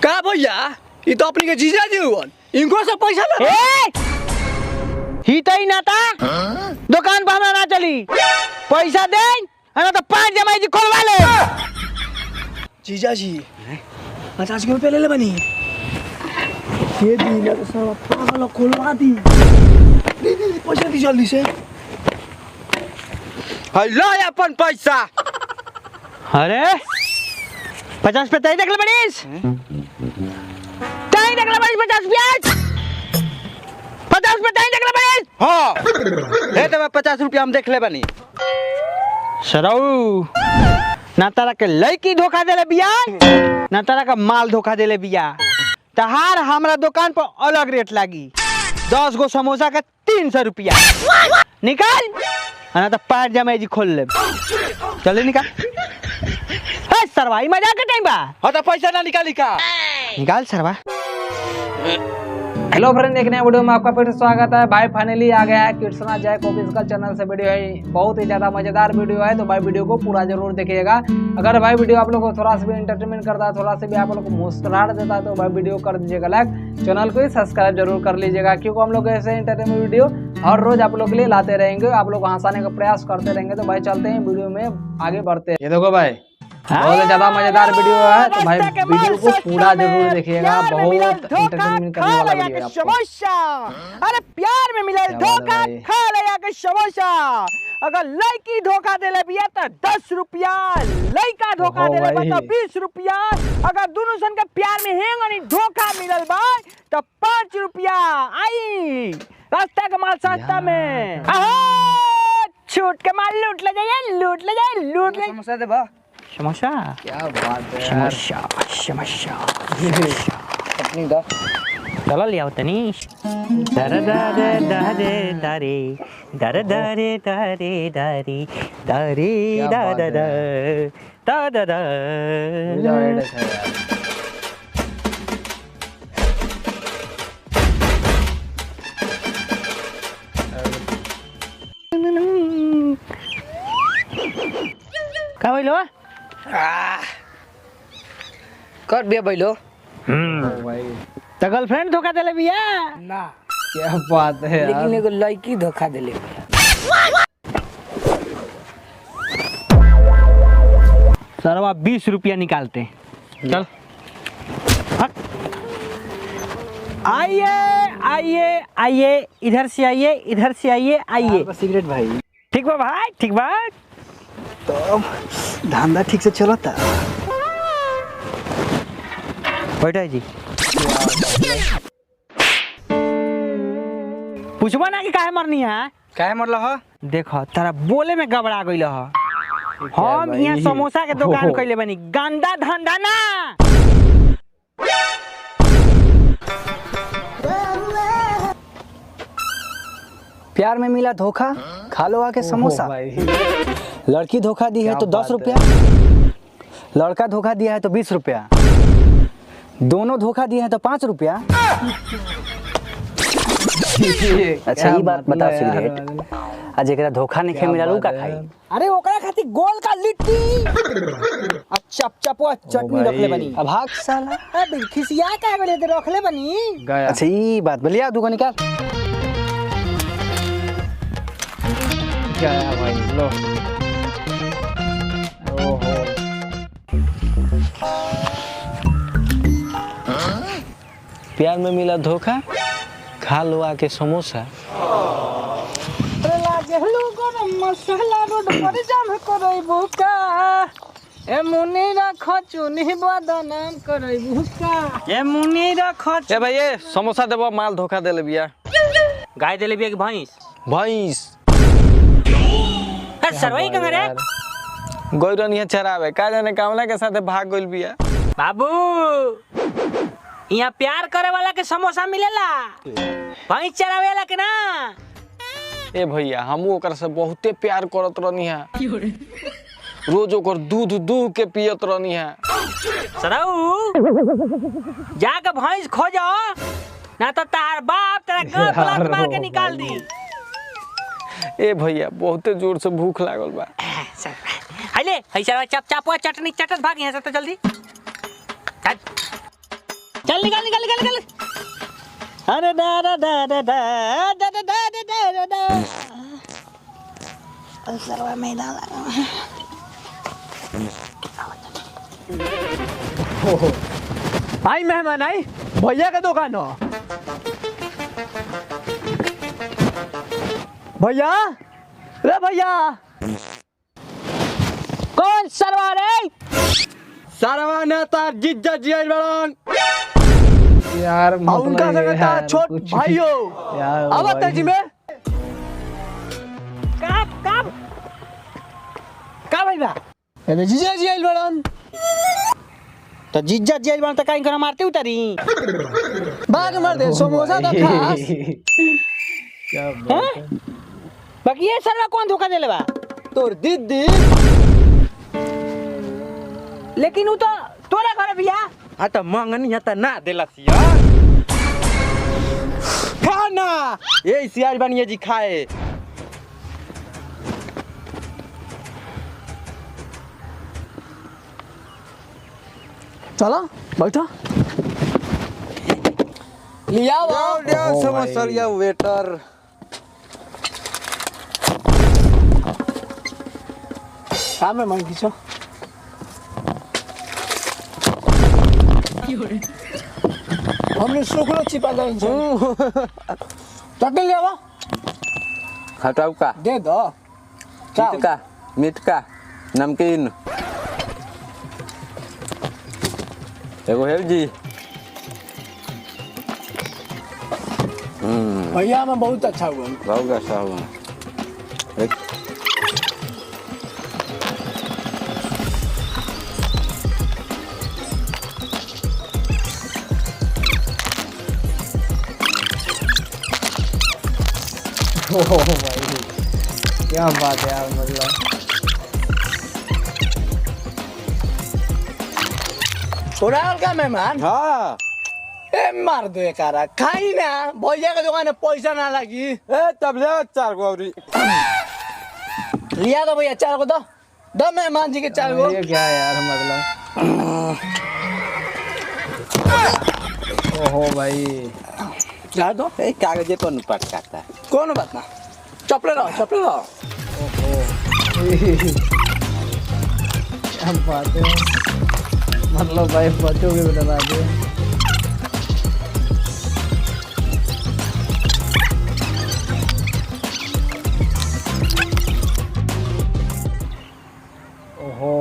का भैया ये तो अपनी के जीजा जी हुआ इनको से पैसा ले ही तो ही ना था दुकान पर हमरा ना चली पैसा दे ना तो 5 जमाई जी खोलवा ले। जीजा जी 50 रुपये ले ले बनी ये दी ना तो साला पागल खोलवा दी दे पैसा दी जल्दी से। हेलो अपन पैसा। अरे 50 पे तई देख ले बनीस तई देख ले बनीस 50 प्याज 50 पे तई देख ले बनीस। हां हे तो 50 रुपया हम देख ले बनी। सरऊ ना तारा के लड़की धोखा देले बिया ना तारा का माल धोखा देले बिया। तहार हमरा दुकान पर अलग रेट लागी 10 गो समोसा का 300 रुपया निकाल ना तो 5 जमाई जी खोल ले चले निकाल। सरवाई मजाक के टाइम बा हां तो पैसा ना निकाली का निकाल सरवा। हेलो फ्रेंड, एक नया वीडियो में आपका फिर से स्वागत है। भाई फाइनली आ गया है कृष्णा जैक ऑफिशियल चैनल से वीडियो है। बहुत ही ज़्यादा मज़ेदार वीडियो है, तो भाई वीडियो को पूरा जरूर देखिएगा। अगर भाई वीडियो आप लोग को थोड़ा सा भी एंटरटेनमेंट करता है, थोड़ा सा भी आप लोग को मुस्कुराहट देता है, तो भाई वीडियो कर दीजिएगा लाइक, चैनल को ही सब्सक्राइब जरूर कर लीजिएगा, क्योंकि हम लोग ऐसे एंटरटेनमेंट वीडियो हर रोज आप लोग के लिए लाते रहेंगे, आप लोग को हंसाने का प्रयास करते रहेंगे। तो भाई चलते हैं वीडियो में आगे बढ़ते हैं। ये देखो भाई बहुत ज्यादा मजेदार वीडियो है, तो भाई वीडियो को पूरा जरूर देखिएगा, बहुत एंटरटेनमेंट करने वाला वीडियो है आपको। अरे प्यार में मिले धोखा खा ले के समोसा। अगर लड़की धोखा देले बिया तो 10 रुपया, लड़का धोखा देले बा तो 20 रुपया। अगर दोनों सन के प्यार में हेंगनी धोखा मिलल बा तो 5 रुपया। आई रास्ता का माल सस्ता में छूट के माल लूट ले जाइए, लूट ले जाइए, लूट ले। समोसा दे बा समोसा क्या बात है, समोसा समोसा अपनी दा चलो लिया तनी दर दर दरे दरे दर दरे दरे दरे दरे दा दा दा का बोलो कर बिया बैलो भाई तो गर्लफ्रेंड धोखा देले बिया ना क्या बात है यार। लेकिन एगो लड़की धोखा देले। सरवा 20 रुपया निकालते हैं। चल आइए आइए आइए, इधर से आइए, इधर से आइए, आइए। सिगरेट भाई ठीक बा भाई, ठीक बा। तो धंधा ठीक से चलता बैठा जी पूछबा ना कि काहे मरनी है। काहे मरला ह? देखो तारा बोले में गबड़ा गइल ह। हम यहाँ समोसा के दुकान कइले बनी, गंदा धंधा ना। प्यार में मिला धोखा खा लो आके समोसा। लड़की धोखा दी है तो 10 रुपया, लड़का धोखा दिया है तो 20 रुपया, दोनों धोखा दिए हैं तो 5 रुपया। अच्छा ये बात बताओ सिगरेट आज एकरा धोखा नहीं खे मिला का खाई। अरे ओकरा खातिर गोल का लिट्टी आ चपचपो चटनी रखले बनी। अब भाग साला। अबे खिसिया का गले दे रखले बनी। अच्छा ये बात बलिया दुकान निकाल। क्या है भाई लो। ओहो प्यार में मिला धोखा खा लो आके समोसा। लागलो गरम मसाला रोड पर जाम करई बुका ए मुनी रख चुनी बदनाम करई बुका ए मुनी रख। ए भाई ए समोसा देबो, माल धोखा देले बिया। गाय देले बिया कि भैंस? भैंस सरवई कहां रे? गोइरन ये चरावे का जाने कामना के साथे भाग गइल बिया। बाबू यहाँ प्यार करे वाला के समोसा मिलेला, भैंस चरावे वाला के ना। ए भैया हमू ओकर से बहुते प्यार करत रहनी है, रोज ओकर दूध दूह के पियत रहनी है। सरऊ जाके भैंस खोजो ना तो तार बाप तेरा गांव पलट मार के निकाल दी। ए भैया बहुते जोर से भूख लागल बा। हाइले हैसा चप चप चटनी चटत भाग यहाँ से तो जल्दी। निकाल निकाल निकाल निकाल। अरे डा डा डा डा डा डा डा डा डा डा डा। सरवा मैदान लगा। आई मेहमान आई, भैया का दुकान हो। भैया, रे भैया, कौन सरवा रे? सरवा नेता जिज्जा जी आइल बड़न। यार उनका संगता छोट भाई हो। अब तजी में का भाई बा? ये जिज्जा जी आइल बड़न। तो जिज्जा जी आइल बड़न त काई कर मारते उतारी। बाद मार दे समोसा तो खास। क्या बात है। बाकी ये सरवा कौन धोखा देले बा? तोर दीदी। लेकिन उ तो तोरा घर बिया। हाँ तो मंगनी है तो ना देला सिया खाना ये सियाज बनिए जी खाए। चलो बैठो। लिया समोसा लिया वेटर। काम में मन खींचो। हमने शुक्र छिपा दे चटनी ले आओ। खटाऊ का दे दो। चीट का मीठ का नमकीन एगो है जी। भैया में बहुत अच्छा हुआ। बहुत अच्छा हुआ। ओह भाई क्या बात है यार, मतलब छोड़ा का मेहमान। हाँ ए मार दो एकारा खाई ना। भैया के दुकान में पैसा ना लगी। ए तब ले 4 गो अउरी लिया दो भैया 4 को दो मेहमान जी के 4 को। ये क्या है यार, मतलब ओहो भाई जा दो। ए कागजे पर पट काटता है। कौन बात ना, चपले रहो चपले रहो। क्या बात है, मतलब भाई बच्चों के भी डरा दे। ओहो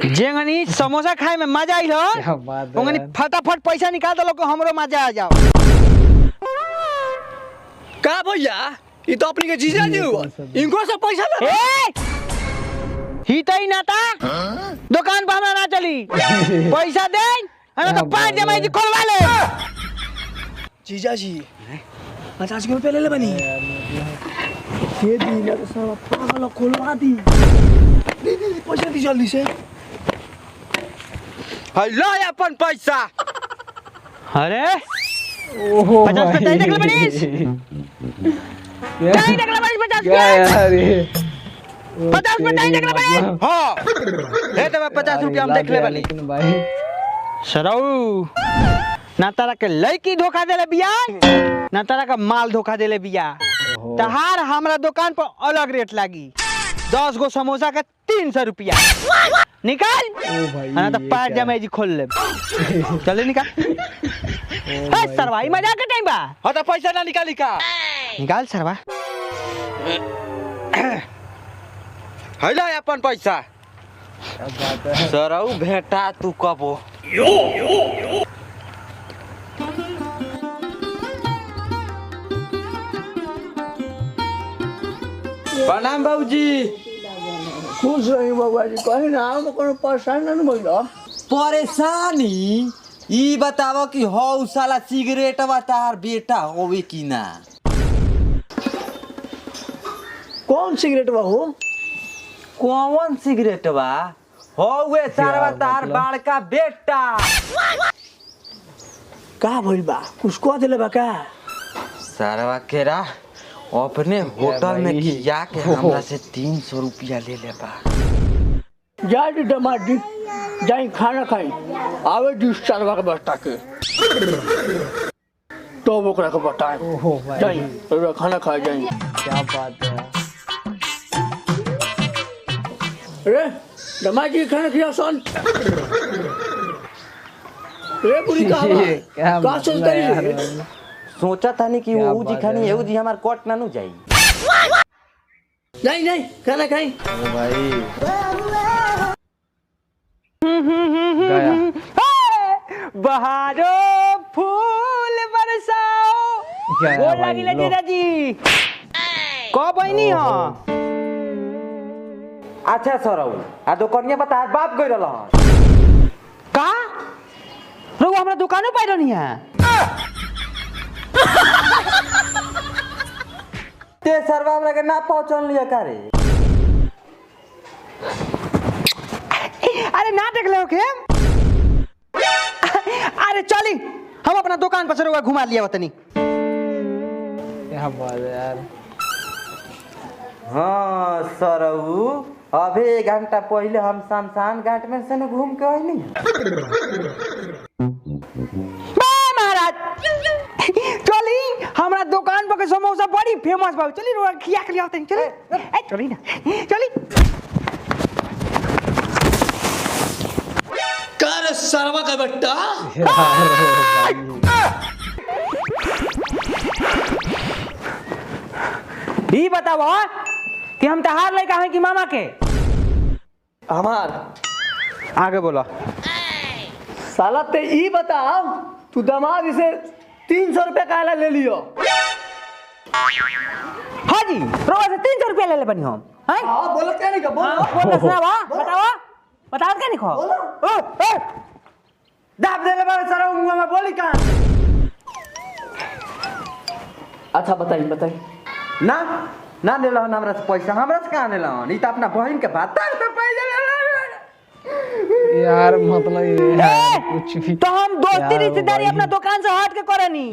जेंगनी समोसा खाए में मजा आई हो। क्या बात है ओंगनी यार। फटाफट पैसा निकाल दो को हमरो मजा आ जाओ। का भैया ये तो अपनी के जीजा जी हुआ। इनको से पैसा ले। ही तई नाता दुकान पर हमरा ना चली। पैसा दे हमें तो 5 जमाई जी खोलवा ले। जीजा जी 50 रुपए ले ले बनी। ये दी ना तो साला पागल खोलवा दी। दे पैसा दी जल्दी से। हेलो अपन पैसा। अरे ओहो 50 रुपए देख ले बनीस। क्या नहीं देख ले बनीस 50 क्या यार ये 50 रुपए नहीं देख ले बनीस। हाँ हे तो 50 रुपया हम देख ले बनी। लेकिन भाई सरऊ ना तारा के लड़की धोखा देले बिया ना तारा का माल धोखा देले बिया। तहार हमरा दुकान पर अलग रेट लागी। 10 गो समोसा का 300 रुपया निकाल। ओ भाई ना तो 5 जमाई जी खोल ले। चले निकाल। सरवाई मजाक के टाइम बा। हाँ तो पैसा ना निकाली का। निकाल सरवा। हेलो अपन पैसा। क्या बात है। सरऊ भेटा तू कबो। प्रणाम बाबूजी। खुश रही बाबा जी कहीं ना तो कोनो परेशान ना भइलो। परेशानी ई बताओ कि हौ साला सिगरेट तार बेटा होवे कि ना। कौन सिगरेट बा हो? कौन सिगरेट बा हौवे सारा तार बड़का बेटा। का भइल बा? कुछ कह देले बा का? सारा केरा अपने होटल में खिया के हमरा से 300 रुपया ले ले बा। जाए दामाद जी जाए खाना खाई आवे जिस सरवा के बस्ता के तो ओकरा के बताए ओहो भाई जाए खाना खाए जाए। क्या बात है। अरे दामाद जी खाना खिला सन रे पूरी क्या का सोचता यार। है सोचा था नहीं कि क्या वो जी बात खानी है। एहू जी हमार कोट ना नु जाई। नहीं नहीं खाना खाई ओ भाई गया। बहारो फूल बरसाओ क्या गोर भाई, लागी ले लो। जीजा जी कब बहनी हो अच्छा सरऊ आ दुकानिया बता बाप गई रहल का रो हमरा दुकानो पाई रहनी है ते सरवा हमरा के ना पहचान लिया का रे। अरे ना देख ले के अरे चली हम अपना दुकान पर से घुमा लिया वतनी क्या बात है यार। हाँ सरऊ अभी 1 घंटा पहले हम शमशान घाट में से न घूम के आइली। महाराज चली हमरा दुकान पर के समोसा बड़ी फेमस बा चली रो खिया के लिया वतनी चली ए चली ना चली कर सरवा का बेटा ई बताओ कि हम तहार लड़का हैं कि मामा के हमार आगे बोला साला ते ई बताओ तू दामाद इसे 300 रुपया काला ले लियो। हाँ जी रोज से 300 रुपया ले ले बनी हम हैं हाँ बोलो क्या नहीं का बोलो बोल सुना बा बताओ बताओ क्या लिखो ओ ओ दाब दे ले बारे सारा मुंह में बोली का अच्छा बताइए बताइए ना ना ले लहन हमरा से पैसा हमरा से कहां ले लहन ई त अपना बहन के बात यार मतलब ये यार कुछ भी तो हम दोस्ती यार रिश्तेदारी भाई। अपना दुकान से हट के करनी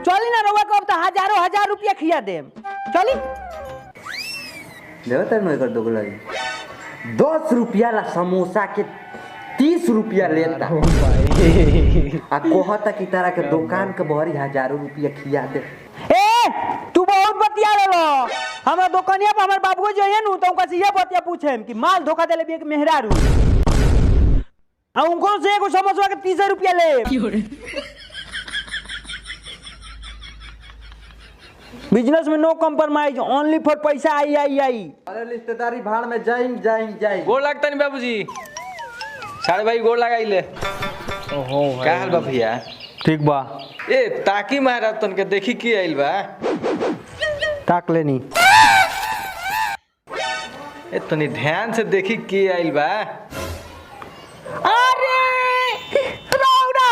चली ना रउआ को अब तो हजारों हजार रुपया खिया देम चली ले त मैं कर दोगलाई 10 रुपया ला समोसा के 30 रुपया लेता ओ भाई आ कहता कि तारा के दुकान के बहरी हजारों रुपया खिया दे। ए तू बहुत बतिया लो हमरा दुकानिया पर हमर बाबू जो है नु तो उनका से ये बतिया पूछे कि माल धोखा देले भी एक मेहरारू आ उनको से एगो समोसा के 30 रुपया ले बिजनेस में नो कॉम्प्रोमाइज ओनली फॉर पैसा आई आई आई अरे रिश्तेदारी भाड़ में जाई गोड़ लगता नहीं बाबूजी सारे भाई गोड़ लगाई ले ओहो भाई क्या हाल बा भैया ठीक बा ए ताकि महाराज तन के देखी की आइल बा ताक लेनी ए तनी ध्यान से देखी की आइल बा अरे रौड़ा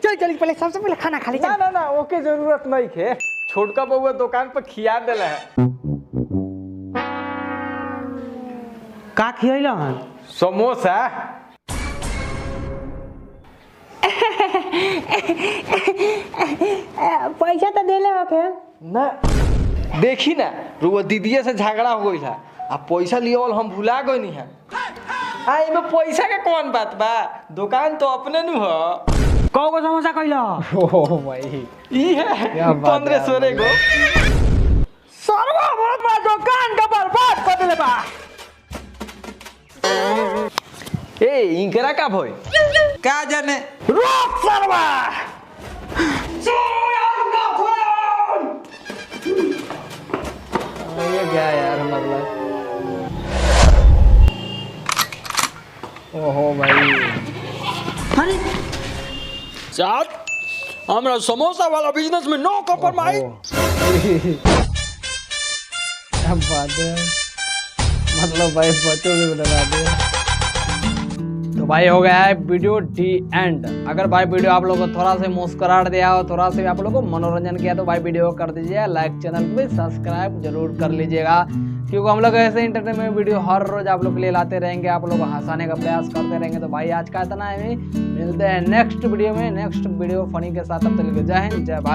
चल चल पहले सबसे पहले खाना खा ले ना ना ना ओके जरूरत नहीं खे छोटका बउआ दुकान पर खिया देला है का खियैला हन समोसा पैसा तो देले होके ना देखी ना रुआ दीदिया से झगड़ा हो गई था आ पैसा लियोल हम भुला गई है आ इमे पैसा के कौन बात बा दुकान तो अपने नु हो कौ गो समोसा खइला ओहो भाई ई है क्या बात है 1500 गो सर्वा बहुत बड़ा दुकान का बर्बाद कर देले बा ए इनकरा का भई का जाने रोक सर्वा ये क्या यार मतलब ओहो भाई अरे साहब हमरा समोसा वाला बिजनेस में नो कॉम्प्रोमाइज क्या बात है मतलब भाई बच्चों भी बता दे। तो भाई हो गया है वीडियो डी एंड। अगर भाई वीडियो आप लोगों को थोड़ा सा मुस्कुराहट दिया हो थोड़ा सा भी आप लोगों को मनोरंजन किया तो भाई वीडियो को कर दीजिए लाइक, चैनल को भी सब्सक्राइब जरूर कर लीजिएगा क्योंकि हम लोग ऐसे इंटरटेनमेंट वीडियो हर रोज आप लोग के लिए लाते रहेंगे, आप लोग को हंसाने का प्रयास करते रहेंगे। तो भाई आज का इतना है, मिलते हैं नेक्स्ट वीडियो में, नेक्स्ट वीडियो फनी के साथ। तब तक जय हिंद जय भारत।